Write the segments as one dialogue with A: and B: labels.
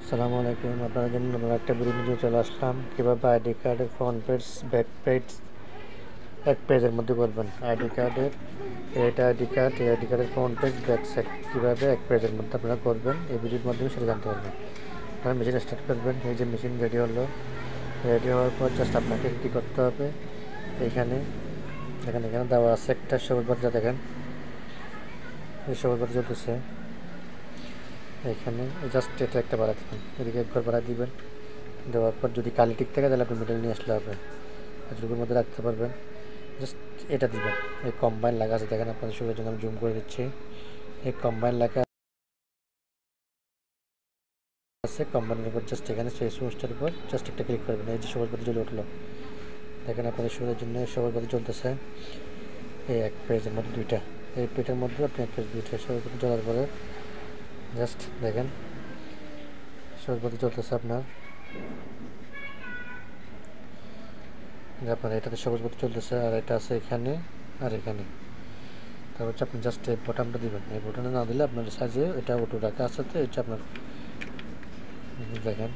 A: আসসালামু আলাইকুম। আপনাদের জন্য আমরা একটা ভিডিও চলে আসলাম কীভাবে আইডি কার্ডের ফ্রন্ট পেজ ব্যাক পেজ এক পেজের মধ্যে করবেন। আইডি কার্ডের ফ্রন্ট পেজ ব্যাক সাইড কীভাবে এক পেজের মধ্যে আপনারা করবেন এই ভিডিওর মাধ্যমে সেটা জানতে পারবেন। আপনারা মেশিন স্টার্ট করবেন। এই যে মেশিন রেডি হলো, রেডি হওয়ার পর জাস্ট আপনাকে কী করতে হবে, এখানে দেওয়া আছে একটা সবুজ বাতি, দেখেন এই সবুজ বাতি চলতেছে। এখানে জাস্ট এটা একটা বাড়া দিবেন, এদিকে একবার বাড়া দিবেন। দেওয়ার পর যদি কালি ঠিক থাকে তাহলে আপনি মিডল নিয়ে আসলে হবে, এতটুকুর মধ্যে রাখতে পারবেন। জাস্ট এটা দিবেন। এই কম্বাইন লেখা আছে, দেখেন আপনাদের সুবিধার জন্য আমি জুম করে দিচ্ছি। এই কম্বাইন লেখা আছে, কম্বাইনের উপর জাস্ট এখানে সেই সুইচটার উপর জাস্ট একটা ক্লিক করবেন। এই যে সবুজ বাতি জ্বলে উঠলো, দেখেন আপনাদের সুবিধার জন্য সবুজ বাতি জ্বলতেছে। এই এক পেজের মধ্যে দুইটা, এই পেজের মধ্যে আপনি এক পেজ দুইটা সবুজ বাতি জ্বলার পরে জাস্ট দেখেন সবুজ বাতি চলতেছে আপনার এটাতে সবুজ বাতি চলতেছে, আর এটা আছে এখানে আর এখানে। তারপর হচ্ছে আপনি জাস্ট এই বোতামটা দিবেন। এই বোতামটা না দিলে আপনার সাইজে এটা অটো রাখা আছে, তো এটা আপনার দেখেন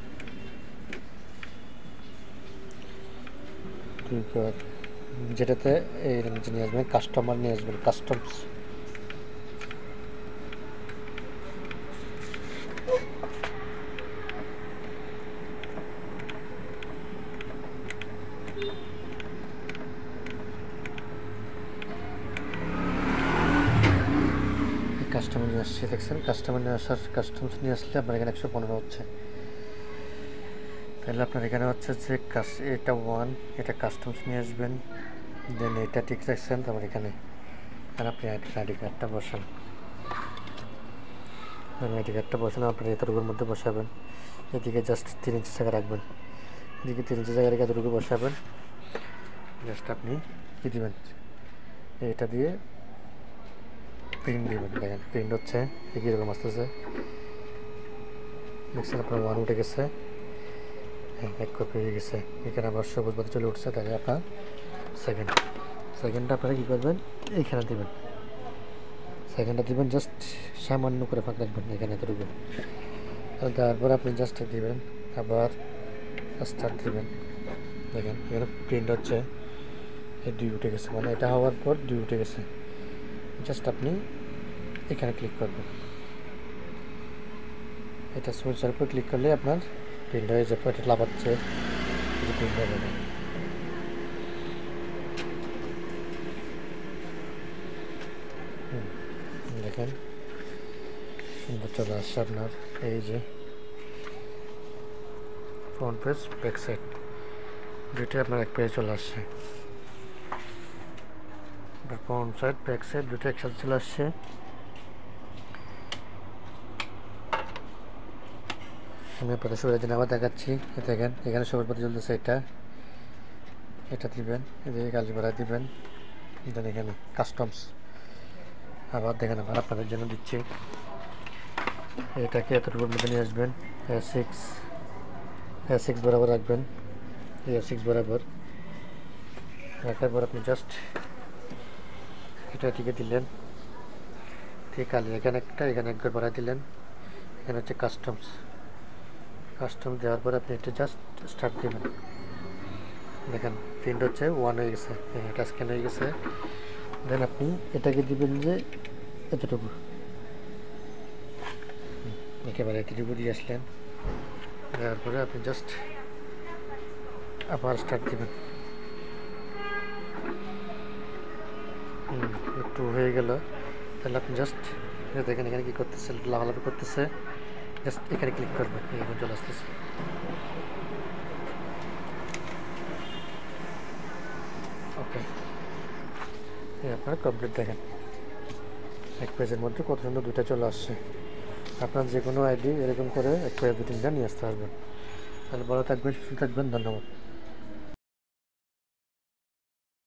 A: যেটাতে এই নিয়ে আসবেন, কাস্টমার নিয়ে আসবেন, কাস্টমস। কাস্টমার নিয়ে আসছে, দেখছেন কাস্টমার নিয়ে আসার, কাস্টমস নিয়ে আসলে আপনার এখানে 115 হচ্ছে। তাহলে আপনার এখানে হচ্ছে যে এটা 1, এটা কাস্টমস নিয়ে আসবেন, দেন এটা ঠিক রাখছেন। তারপর এখানে আপনি আইডি কার্ডটা বসান, আইডি কার্ডটা বসানো আপনার এতটুকুর মধ্যে বসাবেন। এদিকে জাস্ট 3 ইঞ্চি জায়গা রাখবেন, এদিকে 3 ইঞ্চি জায়গা রেখে এতটুকু বসাবেন। জাস্ট আপনি কী দেবেন, এটা দিয়ে প্রিন্ট দেবেন। দেখেন প্রিন্ট হচ্ছে কীরকম আসতেছে, দেখছেন আপনার 1 উঠে গেছে, এক কপি হয়ে গেছে। এখানে আবার সবুজ বাতি চলে উঠছে, তাহলে আপনার সেকেন্ডটা আপনারা কী করবেন, এইখানে দেবেন, সেকেন্ডটা দেবেন, জাস্ট সামান্য করে ফাঁক রাখবেন এখানে এতটুকু। তারপর আপনি জাস্ট দেবেন, আবার স্টার্ট দেবেন। দেখেন এখানে প্রিন্ট হচ্ছে, এই 2 উঠে গেছে, মানে এটা হওয়ার পর 2 উঠে গেছে। জাস্ট আপনি এখানে ক্লিক করবেন, এটা সুইচের উপর ক্লিক করলে আপনার প্রিন্ট হয়ে যাবে। এটা লাফাচ্ছে, প্রিন্ট হয়ে যাবে। দেখেন সুন্দর চলে আসছে আপনার এই যে ফ্রন্ট পেজ ব্যাক সাইড দুটোই আপনার এক পেজে চলে আসছে। ফ্রন্ট সাইড ব্যাক সাইড দুটো একসাথে চলে আসছে। আমি আপনাদের সুবিধার জন্য আবার দেখাচ্ছি। দেখেন এখানে সবুজ বাতি চলতেছে, এটা দিবেন, এদিকে কালি ভাড়া দিবেন, দেন এখানে কাস্টমস। আবার দেখেন আবার আপনাদের জন্য দিচ্ছি, এটাকে এতটুকুর মধ্যে নিয়ে আসবেন, A6 বরাবর রাখবেন, A6 বরাবর রাখার পর আপনি জাস্ট এটা দিকে দিলেন, ঠিক আছে। এখানে একবার বাড়াই দিলেন, এখানে হচ্ছে কাস্টমস দেওয়ার পর আপনি এটা জাস্ট স্টার্ট দেবেন। দেখেন প্রিন্ট হচ্ছে 1 হয়ে গেছে, এটা স্ক্যান হয়ে গেছে। দেন আপনি এটাকে দিবেন যে এতটুকু, একেবারে এতটুকু দিয়ে আসলেন। দেওয়ার পরে আপনি জাস্ট আবার স্টার্ট দেবেন। একটু হয়ে গেল, তাহলে আপনি জাস্ট দেখেন এখানে কী করতেছে, লাভালাভি করতেছে, জাস্ট এখানে ক্লিক করবেন, এখানে চলে আসতেছে। ওকে, আপনার কমপ্লিট। দেখেন এক পেজের মধ্যে কত সুন্দর 2টা চলে আসছে। আপনার যে কোনো আইডি এরকম করে এক পেজ 2-3টা নিয়ে আসতে পারবেন। তাহলে ভালো থাকবেন, সুস্থ থাকবেন, ধন্যবাদ।